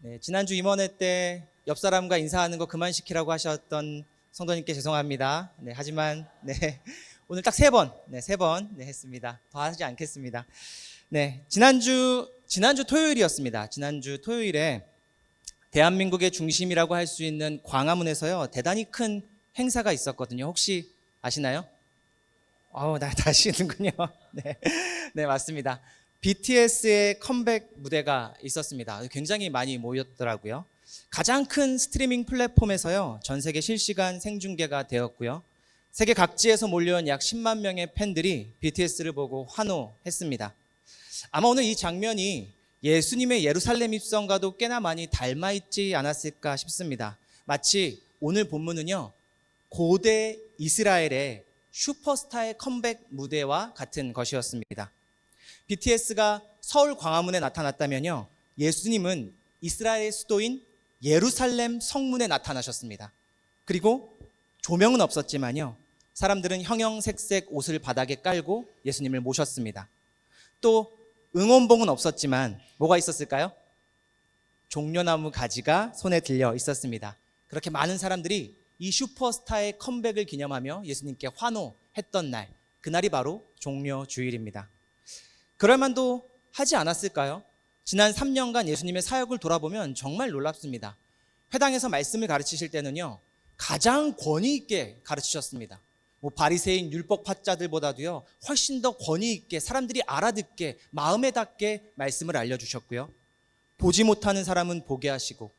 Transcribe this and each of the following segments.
네, 지난주 임원회 때 옆 사람과 인사하는 거 그만 시키라고 하셨던 성도님께 죄송합니다. 네, 하지만 오늘 딱 세 번 했습니다. 더 하지 않겠습니다. 네, 지난주 토요일이었습니다. 지난주 토요일에 대한민국의 중심이라고 할 수 있는 광화문에서요, 대단히 큰 행사가 있었거든요. 혹시 아시나요? 다 아시는군요. 네, 맞습니다. BTS의 컴백 무대가 있었습니다. 굉장히 많이 모였더라고요. 가장 큰 스트리밍 플랫폼에서요, 전 세계 실시간 생중계가 되었고요. 세계 각지에서 몰려온 약 10만 명의 팬들이 BTS를 보고 환호했습니다. 아마 오늘 이 장면이 예수님의 예루살렘 입성과도 꽤나 많이 닮아 있지 않았을까 싶습니다. 마치 오늘 본문은요, 고대 이스라엘의 슈퍼스타의 컴백 무대와 같은 것이었습니다. BTS가 서울 광화문에 나타났다면요, 예수님은 이스라엘의 수도인 예루살렘 성문에 나타나셨습니다. 그리고 조명은 없었지만요, 사람들은 형형색색 옷을 바닥에 깔고 예수님을 모셨습니다. 또 응원봉은 없었지만 뭐가 있었을까요? 종려나무 가지가 손에 들려 있었습니다. 그렇게 많은 사람들이 이 슈퍼스타의 컴백을 기념하며 예수님께 환호했던 날, 그날이 바로 종려주일입니다. 그럴 만도 하지 않았을까요? 지난 3년간 예수님의 사역을 돌아보면 정말 놀랍습니다. 회당에서 말씀을 가르치실 때는요, 가장 권위 있게 가르치셨습니다. 바리새인 율법학자들보다도요, 훨씬 더 권위 있게 사람들이 알아듣게 마음에 닿게 말씀을 알려주셨고요. 보지 못하는 사람은 보게 하시고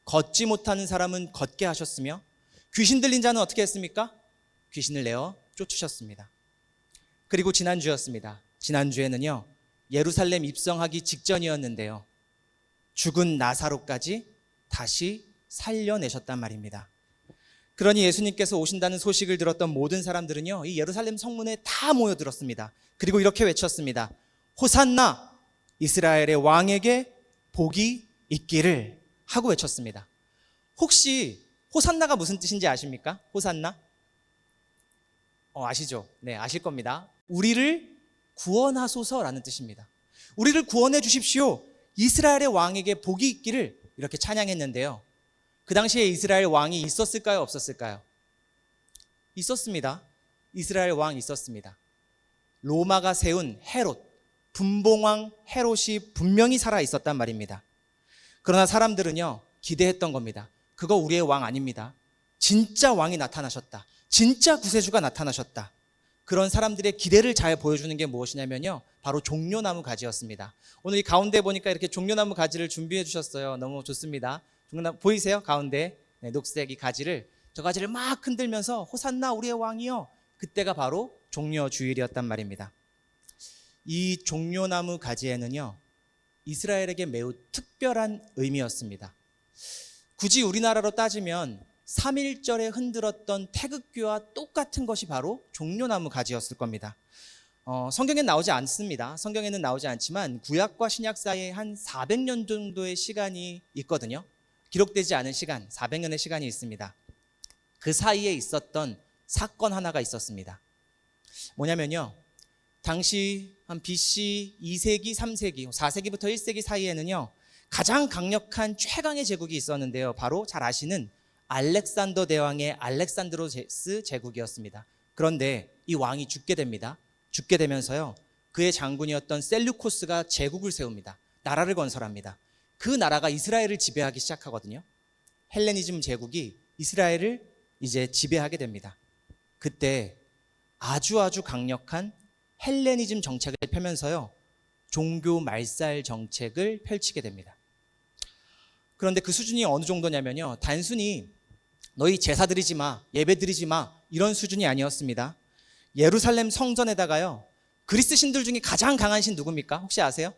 걷지 못하는 사람은 걷게 하셨으며, 귀신 들린 자는 어떻게 했습니까? 귀신을 내어 쫓으셨습니다. 그리고 지난주였습니다. 지난주에는요, 예루살렘 입성하기 직전이었는데요, 죽은 나사로까지 다시 살려내셨단 말입니다. 그러니 예수님께서 오신다는 소식을 들었던 모든 사람들은요, 이 예루살렘 성문에 다 모여들었습니다. 그리고 이렇게 외쳤습니다. 호산나, 이스라엘의 왕에게 복이 있기를 하고 외쳤습니다. 혹시 호산나가 무슨 뜻인지 아십니까? 호산나? 아시죠? 네, 아실 겁니다. 우리를 구원하소서라는 뜻입니다. 우리를 구원해 주십시오. 이스라엘의 왕에게 복이 있기를, 이렇게 찬양했는데요. 그 당시에 이스라엘 왕이 있었을까요? 없었을까요? 있었습니다. 이스라엘 왕 있었습니다. 로마가 세운 헤롯, 분봉왕 헤롯이 분명히 살아 있었단 말입니다. 그러나 사람들은요, 기대했던 겁니다. 그거 우리의 왕 아닙니다. 진짜 왕이 나타나셨다. 진짜 구세주가 나타나셨다. 그런 사람들의 기대를 잘 보여주는 게 무엇이냐면요, 바로 종려나무 가지였습니다. 오늘 이 가운데 보니까 이렇게 종려나무 가지를 준비해 주셨어요. 너무 좋습니다. 종려나무 보이세요? 가운데 녹색 이 가지를, 저 가지를 막 흔들면서 호산나 우리의 왕이요, 그때가 바로 종려주일이었단 말입니다. 이 종려나무 가지에는요, 이스라엘에게 매우 특별한 의미였습니다. 굳이 우리나라로 따지면 3.1절에 흔들었던 태극기와 똑같은 것이 바로 종려나무 가지였을 겁니다. 성경에는 나오지 않습니다. 성경에는 나오지 않지만 구약과 신약 사이에 한 400년 정도의 시간이 있거든요. 기록되지 않은 시간, 400년의 시간이 있습니다. 그 사이에 있었던 사건 하나가 있었습니다. 뭐냐면요, 당시 한 BC 2세기, 3세기, 4세기부터 1세기 사이에는요, 가장 강력한 최강의 제국이 있었는데요, 바로 잘 아시는 알렉산더 대왕의 알렉산드로스 제국이었습니다. 그런데 이 왕이 죽게 됩니다. 죽게 되면서요, 그의 장군이었던 셀류코스가 제국을 세웁니다. 나라를 건설합니다. 그 나라가 이스라엘을 지배하기 시작하거든요. 헬레니즘 제국이 이스라엘을 이제 지배하게 됩니다. 그때 아주 강력한 헬레니즘 정책을 펴면서요, 종교 말살 정책을 펼치게 됩니다. 그런데 그 수준이 어느 정도냐면요, 단순히 너희 제사 드리지 마, 예배 드리지 마, 이런 수준이 아니었습니다. 예루살렘 성전에다가요, 그리스 신들 중에 가장 강한 신 누굽니까? 혹시 아세요?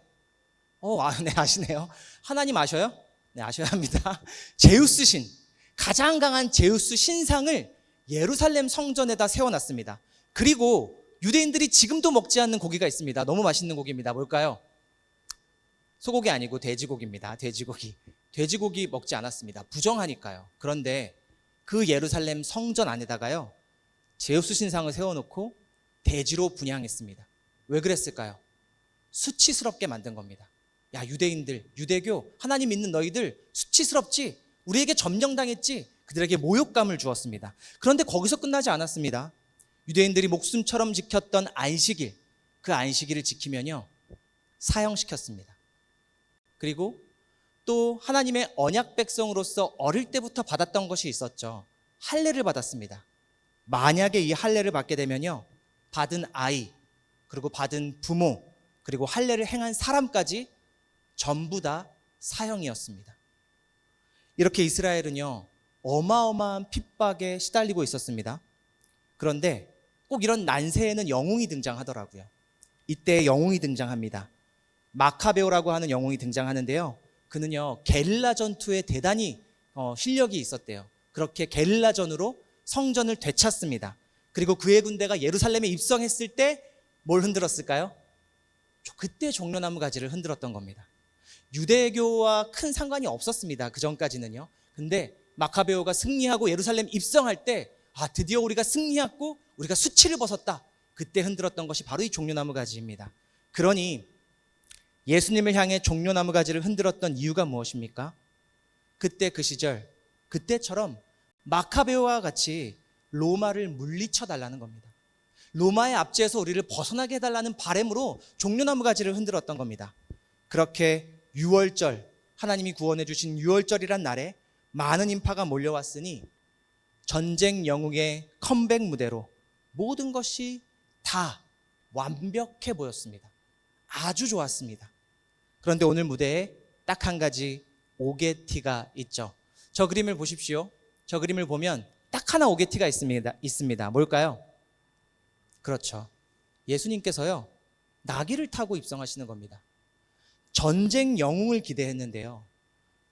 네, 아시네요. 하나님 아셔요? 네, 아셔야 합니다. 제우스 신, 가장 강한 제우스 신상을 예루살렘 성전에다 세워놨습니다. 그리고 유대인들이 지금도 먹지 않는 고기가 있습니다. 너무 맛있는 고기입니다. 뭘까요? 소고기 아니고 돼지고기입니다. 돼지고기 먹지 않았습니다. 부정하니까요. 그런데 그 예루살렘 성전 안에다가요, 제우스 신상을 세워놓고 돼지로 분향했습니다. 왜 그랬을까요? 수치스럽게 만든 겁니다. 야, 유대인들, 유대교, 하나님 믿는 너희들 수치스럽지? 우리에게 점령당했지? 그들에게 모욕감을 주었습니다. 그런데 거기서 끝나지 않았습니다. 유대인들이 목숨처럼 지켰던 안식일, 그 안식일을 지키면요, 사형시켰습니다. 그리고 또 하나님의 언약 백성으로서 어릴 때부터 받았던 것이 있었죠. 할례를 받았습니다. 만약에 이 할례를 받게 되면요, 받은 아이, 그리고 받은 부모, 그리고 할례를 행한 사람까지 전부 다 사형이었습니다. 이렇게 이스라엘은요, 어마어마한 핍박에 시달리고 있었습니다. 그런데 꼭 이런 난세에는 영웅이 등장하더라고요. 이때 영웅이 등장합니다. 마카베오라고 하는 영웅이 등장하는데요, 그는요, 게릴라 전투에 대단히 실력이 있었대요. 그렇게 게릴라전으로 성전을 되찾습니다. 그리고 그의 군대가 예루살렘에 입성했을 때 뭘 흔들었을까요? 그때 종려나무 가지를 흔들었던 겁니다. 유대교와 큰 상관이 없었습니다. 그 전까지는요. 근데 마카베오가 승리하고 예루살렘 입성할 때, 드디어 우리가 승리했고 우리가 수치를 벗었다. 그때 흔들었던 것이 바로 이 종려나무 가지입니다. 그러니 예수님을 향해 종려나무 가지를 흔들었던 이유가 무엇입니까? 그때 그 시절, 그때처럼 마카베오와 같이 로마를 물리쳐 달라는 겁니다. 로마의 압제에서 우리를 벗어나게 해달라는 바람으로 종려나무 가지를 흔들었던 겁니다. 그렇게 6월절, 하나님이 구원해 주신 6월절이란 날에 많은 인파가 몰려왔으니 전쟁 영웅의 컴백 무대로 모든 것이 다 완벽해 보였습니다. 아주 좋았습니다. 그런데 오늘 무대에 딱 한 가지 오게티가 있죠. 저 그림을 보십시오. 저 그림을 보면 딱 하나 오게티가 있습니다. 뭘까요? 그렇죠. 예수님께서요, 나귀를 타고 입성하시는 겁니다. 전쟁 영웅을 기대했는데요,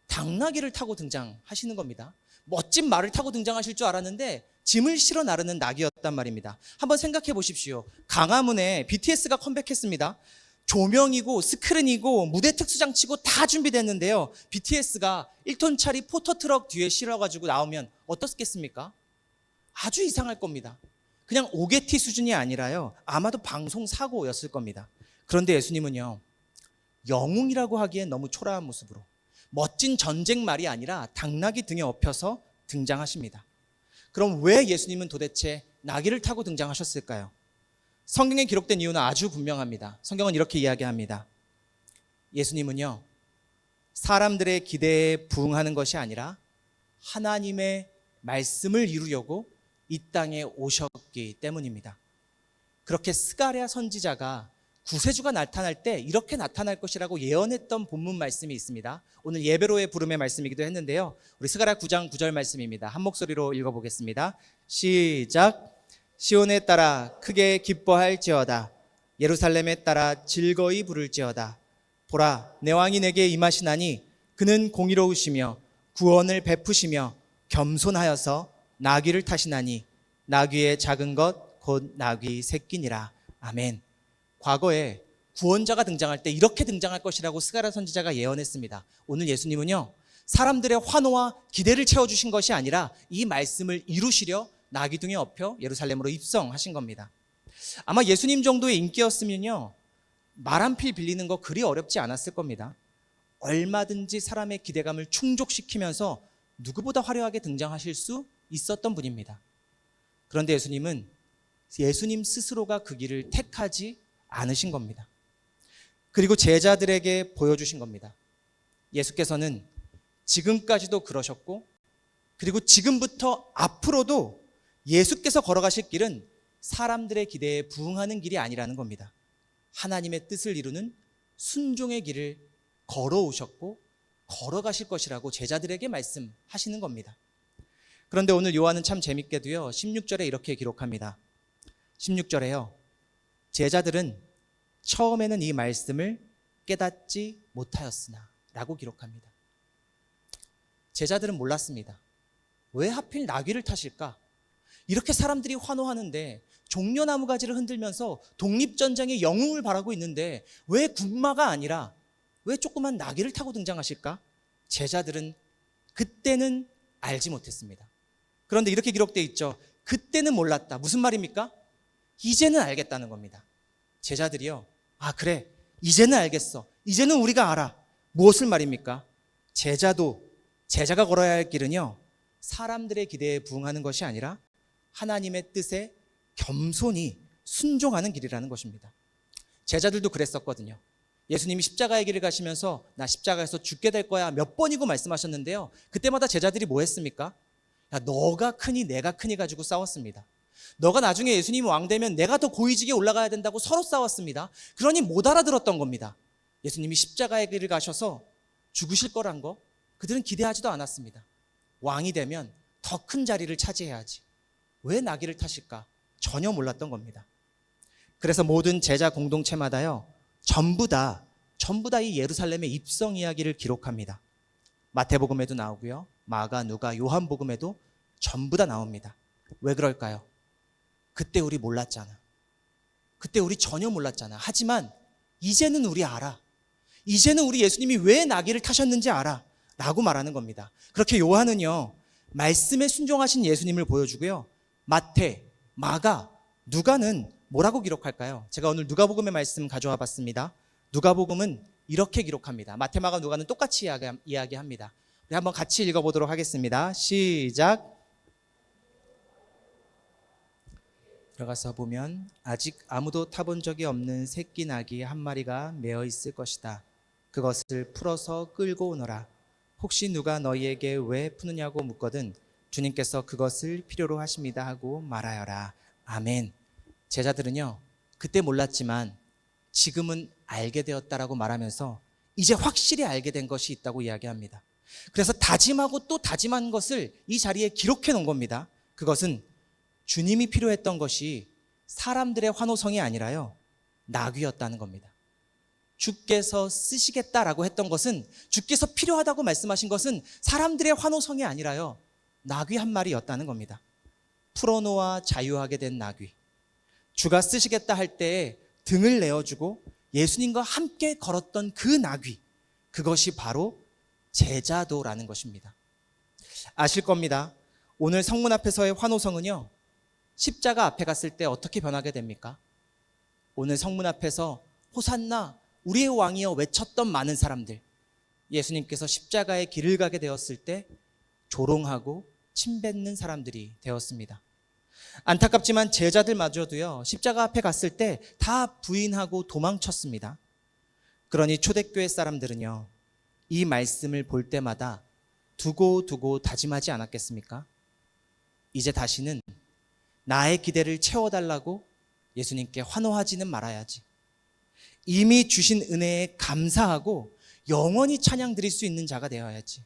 당나귀를 타고 등장하시는 겁니다. 멋진 말을 타고 등장하실 줄 알았는데 짐을 실어 나르는 나귀였단 말입니다. 한번 생각해 보십시오. 강화문에 BTS가 컴백했습니다. 조명이고 스크린이고 무대 특수장치고 다 준비됐는데요, BTS가 1톤짜리 포터트럭 뒤에 실어가지고 나오면 어떻겠습니까? 아주 이상할 겁니다. 그냥 오게티 수준이 아니라요, 아마도 방송 사고였을 겁니다. 그런데 예수님은요, 영웅이라고 하기엔 너무 초라한 모습으로 멋진 전쟁 말이 아니라 당나귀 등에 업혀서 등장하십니다. 그럼 왜 예수님은 도대체 나귀를 타고 등장하셨을까요? 성경에 기록된 이유는 아주 분명합니다. 성경은 이렇게 이야기합니다. 예수님은요, 사람들의 기대에 부응하는 것이 아니라 하나님의 말씀을 이루려고 이 땅에 오셨기 때문입니다. 그렇게 스가랴 선지자가 구세주가 나타날 때 이렇게 나타날 것이라고 예언했던 본문 말씀이 있습니다. 오늘 예배로의 부름의 말씀이기도 했는데요, 우리 스가랴 9장 9절 말씀입니다. 한 목소리로 읽어보겠습니다. 시작. 시온에 따라 크게 기뻐할지어다. 예루살렘에 따라 즐거이 부를지어다. 보라, 내 왕이 내게 임하시나니 그는 공의로우시며 구원을 베푸시며 겸손하여서 나귀를 타시나니 나귀의 작은 것 곧 나귀 새끼니라. 아멘. 과거에 구원자가 등장할 때 이렇게 등장할 것이라고 스가랴 선지자가 예언했습니다. 오늘 예수님은요, 사람들의 환호와 기대를 채워주신 것이 아니라 이 말씀을 이루시려 나귀 등에 업혀 예루살렘으로 입성하신 겁니다. 아마 예수님 정도의 인기였으면요, 말 한 필 빌리는 거 그리 어렵지 않았을 겁니다. 얼마든지 사람의 기대감을 충족시키면서 누구보다 화려하게 등장하실 수 있었던 분입니다. 그런데 예수님은 예수님 스스로가 그 길을 택하지 않으신 겁니다. 그리고 제자들에게 보여주신 겁니다. 예수께서는 지금까지도 그러셨고, 그리고 지금부터 앞으로도 예수께서 걸어가실 길은 사람들의 기대에 부응하는 길이 아니라는 겁니다. 하나님의 뜻을 이루는 순종의 길을 걸어오셨고 걸어가실 것이라고 제자들에게 말씀하시는 겁니다. 그런데 오늘 요한은 참 재밌게도요, 16절에 이렇게 기록합니다. 16절에요, 제자들은 처음에는 이 말씀을 깨닫지 못하였으나 라고 기록합니다. 제자들은 몰랐습니다. 왜 하필 나귀를 타실까? 이렇게 사람들이 환호하는데, 종려나무 가지를 흔들면서 독립전쟁의 영웅을 바라고 있는데 왜 군마가 아니라 왜 조그만 나귀를 타고 등장하실까? 제자들은 그때는 알지 못했습니다. 그런데 이렇게 기록되어 있죠. 그때는 몰랐다. 무슨 말입니까? 이제는 알겠다는 겁니다. 제자들이요, 그래, 이제는 알겠어. 이제는 우리가 알아. 무엇을 말입니까? 제자가 걸어야 할 길은요, 사람들의 기대에 부응하는 것이 아니라 하나님의 뜻에 겸손히 순종하는 길이라는 것입니다. 제자들도 그랬었거든요. 예수님이 십자가의 길을 가시면서 나 십자가에서 죽게 될 거야 몇 번이고 말씀하셨는데요, 그때마다 제자들이 뭐 했습니까? 야, 너가 크니 내가 크니 가지고 싸웠습니다. 너가 나중에 예수님이 왕 되면 내가 더 고위직에 올라가야 된다고 서로 싸웠습니다. 그러니 못 알아들었던 겁니다. 예수님이 십자가의 길을 가셔서 죽으실 거란 거 그들은 기대하지도 않았습니다. 왕이 되면 더 큰 자리를 차지해야지. 왜 나귀를 타실까? 전혀 몰랐던 겁니다. 그래서 모든 제자 공동체마다요, 전부 다 이 예루살렘의 입성 이야기를 기록합니다. 마태복음에도 나오고요, 마가, 누가, 요한복음에도 전부 다 나옵니다. 왜 그럴까요? 그때 우리 몰랐잖아. 그때 우리 전혀 몰랐잖아. 하지만 이제는 우리 알아. 이제는 우리 예수님이 왜 나귀를 타셨는지 알아 라고 말하는 겁니다. 그렇게 요한은요, 말씀에 순종하신 예수님을 보여주고요, 마태, 마가, 누가는 뭐라고 기록할까요? 제가 오늘 누가복음의 말씀 가져와 봤습니다. 누가복음은 이렇게 기록합니다. 마태, 마가, 누가는 똑같이 이야기합니다. 우리 한번 같이 읽어보도록 하겠습니다. 시작. 들어가서 보면 아직 아무도 타본 적이 없는 새끼 나귀 한 마리가 매어 있을 것이다. 그것을 풀어서 끌고 오너라. 혹시 누가 너희에게 왜 푸느냐고 묻거든 주님께서 그것을 필요로 하십니다 하고 말하여라. 아멘. 제자들은요, 그때 몰랐지만 지금은 알게 되었다라고 말하면서 이제 확실히 알게 된 것이 있다고 이야기합니다. 그래서 다짐하고 또 다짐한 것을 이 자리에 기록해 놓은 겁니다. 그것은 주님이 필요했던 것이 사람들의 환호성이 아니라요, 나귀였다는 겁니다. 주께서 쓰시겠다라고 했던 것은, 주께서 필요하다고 말씀하신 것은 사람들의 환호성이 아니라요, 나귀 한 마리였다는 겁니다. 풀어놓아 자유하게 된 나귀. 주가 쓰시겠다 할 때에 등을 내어주고 예수님과 함께 걸었던 그 나귀, 그것이 바로 제자도라는 것입니다. 아실 겁니다. 오늘 성문 앞에서의 환호성은요, 십자가 앞에 갔을 때 어떻게 변하게 됩니까? 오늘 성문 앞에서 호산나 우리의 왕이여 외쳤던 많은 사람들, 예수님께서 십자가의 길을 가게 되었을 때 조롱하고 침뱉는 사람들이 되었습니다. 안타깝지만 제자들마저도요, 십자가 앞에 갔을 때 다 부인하고 도망쳤습니다. 그러니 초대교회 사람들은요, 이 말씀을 볼 때마다 두고 다짐하지 않았겠습니까? 이제 다시는 나의 기대를 채워달라고 예수님께 환호하지는 말아야지. 이미 주신 은혜에 감사하고 영원히 찬양 드릴 수 있는 자가 되어야지.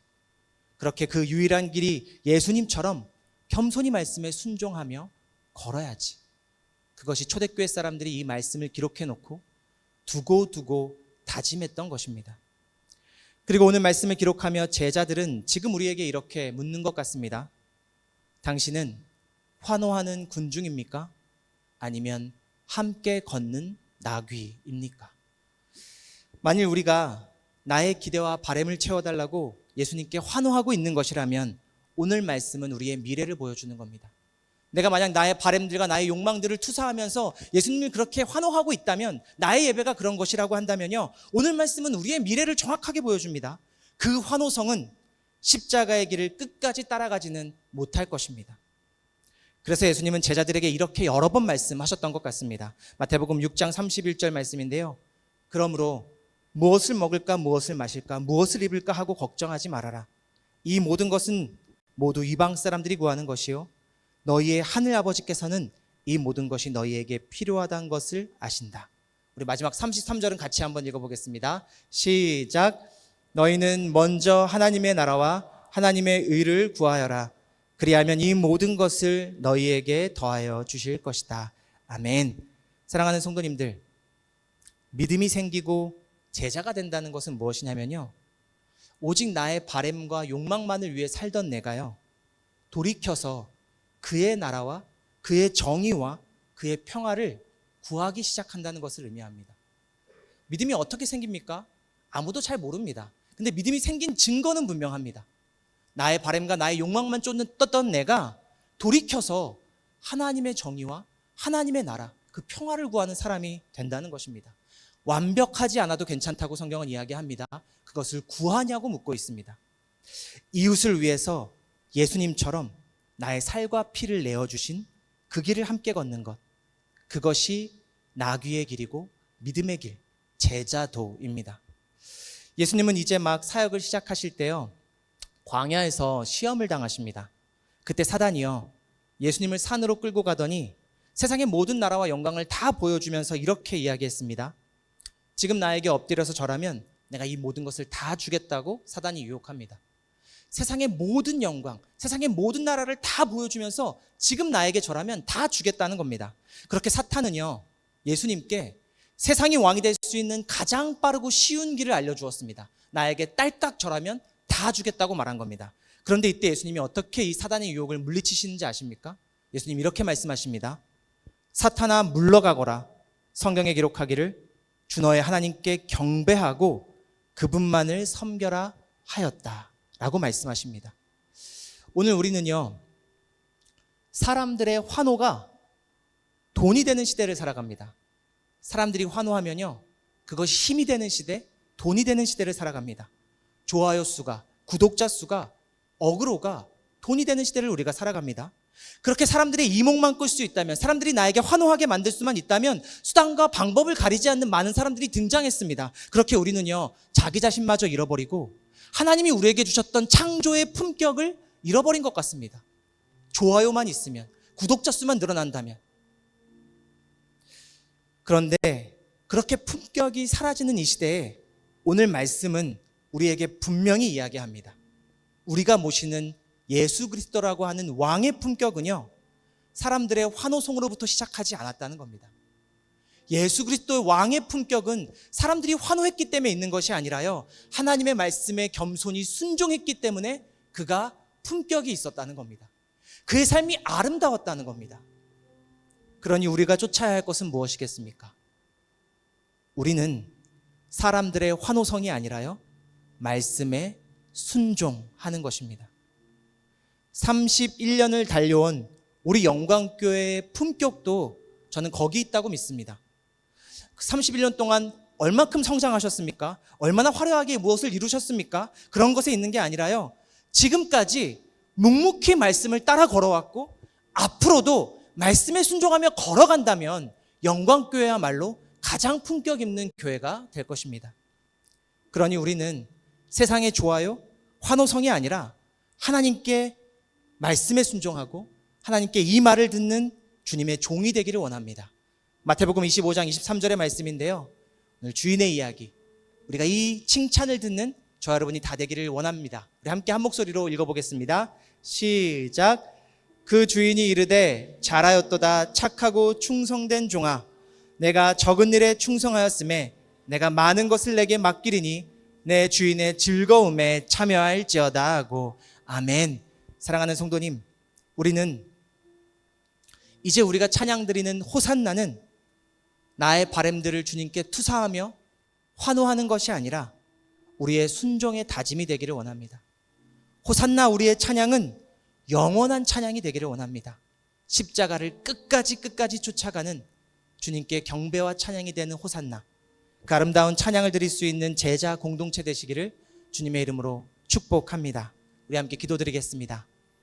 그렇게 그 유일한 길이 예수님처럼 겸손히 말씀에 순종하며 걸어야지. 그것이 초대교회 사람들이 이 말씀을 기록해 놓고 두고 다짐했던 것입니다. 그리고 오늘 말씀을 기록하며 제자들은 지금 우리에게 이렇게 묻는 것 같습니다. 당신은 환호하는 군중입니까? 아니면 함께 걷는 나귀입니까? 만일 우리가 나의 기대와 바람을 채워달라고 예수님께 환호하고 있는 것이라면 오늘 말씀은 우리의 미래를 보여주는 겁니다. 내가 만약 나의 바람들과 나의 욕망들을 투사하면서 예수님을 그렇게 환호하고 있다면, 나의 예배가 그런 것이라고 한다면요, 오늘 말씀은 우리의 미래를 정확하게 보여줍니다. 그 환호성은 십자가의 길을 끝까지 따라가지는 못할 것입니다. 그래서 예수님은 제자들에게 이렇게 여러 번 말씀하셨던 것 같습니다. 마태복음 6장 31절 말씀인데요, 그러므로 무엇을 먹을까, 무엇을 마실까, 무엇을 입을까 하고 걱정하지 말아라. 이 모든 것은 모두 이방 사람들이 구하는 것이요, 너희의 하늘 아버지께서는 이 모든 것이 너희에게 필요하다는 것을 아신다. 우리 마지막 33절은 같이 한번 읽어보겠습니다. 시작. 너희는 먼저 하나님의 나라와 하나님의 의를 구하여라. 그리하면 이 모든 것을 너희에게 더하여 주실 것이다. 아멘. 사랑하는 성도님들, 믿음이 생기고 제자가 된다는 것은 무엇이냐면요, 오직 나의 바램과 욕망만을 위해 살던 내가요, 돌이켜서 그의 나라와 그의 정의와 그의 평화를 구하기 시작한다는 것을 의미합니다. 믿음이 어떻게 생깁니까? 아무도 잘 모릅니다. 근데 믿음이 생긴 증거는 분명합니다. 나의 바램과 나의 욕망만 쫓던 내가 돌이켜서 하나님의 정의와 하나님의 나라, 그 평화를 구하는 사람이 된다는 것입니다. 완벽하지 않아도 괜찮다고 성경은 이야기합니다. 그것을 구하냐고 묻고 있습니다. 이웃을 위해서 예수님처럼 나의 살과 피를 내어주신 그 길을 함께 걷는 것, 그것이 나귀의 길이고 믿음의 길, 제자도입니다. 예수님은 이제 막 사역을 시작하실 때요, 광야에서 시험을 당하십니다. 그때 사단이요, 예수님을 산으로 끌고 가더니 세상의 모든 나라와 영광을 다 보여주면서 이렇게 이야기했습니다. 지금 나에게 엎드려서 절하면 내가 이 모든 것을 다 주겠다고 사단이 유혹합니다. 세상의 모든 영광, 세상의 모든 나라를 다 보여주면서 지금 나에게 절하면 다 주겠다는 겁니다. 그렇게 사탄은요, 예수님께 세상이 왕이 될 수 있는 가장 빠르고 쉬운 길을 알려주었습니다. 나에게 딸깍 절하면 다 주겠다고 말한 겁니다. 그런데 이때 예수님이 어떻게 이 사단의 유혹을 물리치시는지 아십니까? 예수님 이렇게 말씀하십니다. 사탄아 물러가거라. 성경에 기록하기를 주 너의 하나님께 경배하고 그분만을 섬겨라 하였다 라고 말씀하십니다. 오늘 우리는요, 사람들의 환호가 돈이 되는 시대를 살아갑니다. 사람들이 환호하면요, 그것이 힘이 되는 시대, 돈이 되는 시대를 살아갑니다. 좋아요 수가, 구독자 수가, 어그로가 돈이 되는 시대를 우리가 살아갑니다. 그렇게 사람들의 이목만 끌 수 있다면, 사람들이 나에게 환호하게 만들 수만 있다면 수단과 방법을 가리지 않는 많은 사람들이 등장했습니다. 그렇게 우리는요, 자기 자신마저 잃어버리고 하나님이 우리에게 주셨던 창조의 품격을 잃어버린 것 같습니다. 좋아요만 있으면, 구독자 수만 늘어난다면. 그런데 그렇게 품격이 사라지는 이 시대에 오늘 말씀은 우리에게 분명히 이야기합니다. 우리가 모시는 예수 그리스도라고 하는 왕의 품격은요, 사람들의 환호성으로부터 시작하지 않았다는 겁니다. 예수 그리스도의 왕의 품격은 사람들이 환호했기 때문에 있는 것이 아니라요, 하나님의 말씀에 겸손히 순종했기 때문에 그가 품격이 있었다는 겁니다. 그의 삶이 아름다웠다는 겁니다. 그러니 우리가 쫓아야 할 것은 무엇이겠습니까? 우리는 사람들의 환호성이 아니라요, 말씀에 순종하는 것입니다. 31년을 달려온 우리 영광교회의 품격도 저는 거기 있다고 믿습니다. 31년 동안 얼마큼 성장하셨습니까? 얼마나 화려하게 무엇을 이루셨습니까? 그런 것에 있는 게 아니라요, 지금까지 묵묵히 말씀을 따라 걸어왔고 앞으로도 말씀에 순종하며 걸어간다면 영광교회야말로 가장 품격 있는 교회가 될 것입니다. 그러니 우리는 세상의 좋아요, 환호성이 아니라 하나님께 말씀에 순종하고 하나님께 이 말을 듣는 주님의 종이 되기를 원합니다. 마태복음 25장 23절의 말씀인데요, 오늘 주인의 이야기, 우리가 이 칭찬을 듣는 저와 여러분이 다 되기를 원합니다. 우리 함께 한 목소리로 읽어보겠습니다. 시작. 그 주인이 이르되 잘하였도다 착하고 충성된 종아, 내가 적은 일에 충성하였음에 내가 많은 것을 내게 맡기리니 내 주인의 즐거움에 참여할지어다 하고. 아멘. 사랑하는 성도님, 우리는 이제 우리가 찬양 드리는 호산나는 나의 바램들을 주님께 투사하며 환호하는 것이 아니라 우리의 순종의 다짐이 되기를 원합니다. 호산나 우리의 찬양은 영원한 찬양이 되기를 원합니다. 십자가를 끝까지 쫓아가는 주님께 경배와 찬양이 되는 호산나, 그 아름다운 찬양을 드릴 수 있는 제자 공동체 되시기를 주님의 이름으로 축복합니다. 우리 함께 기도드리겠습니다.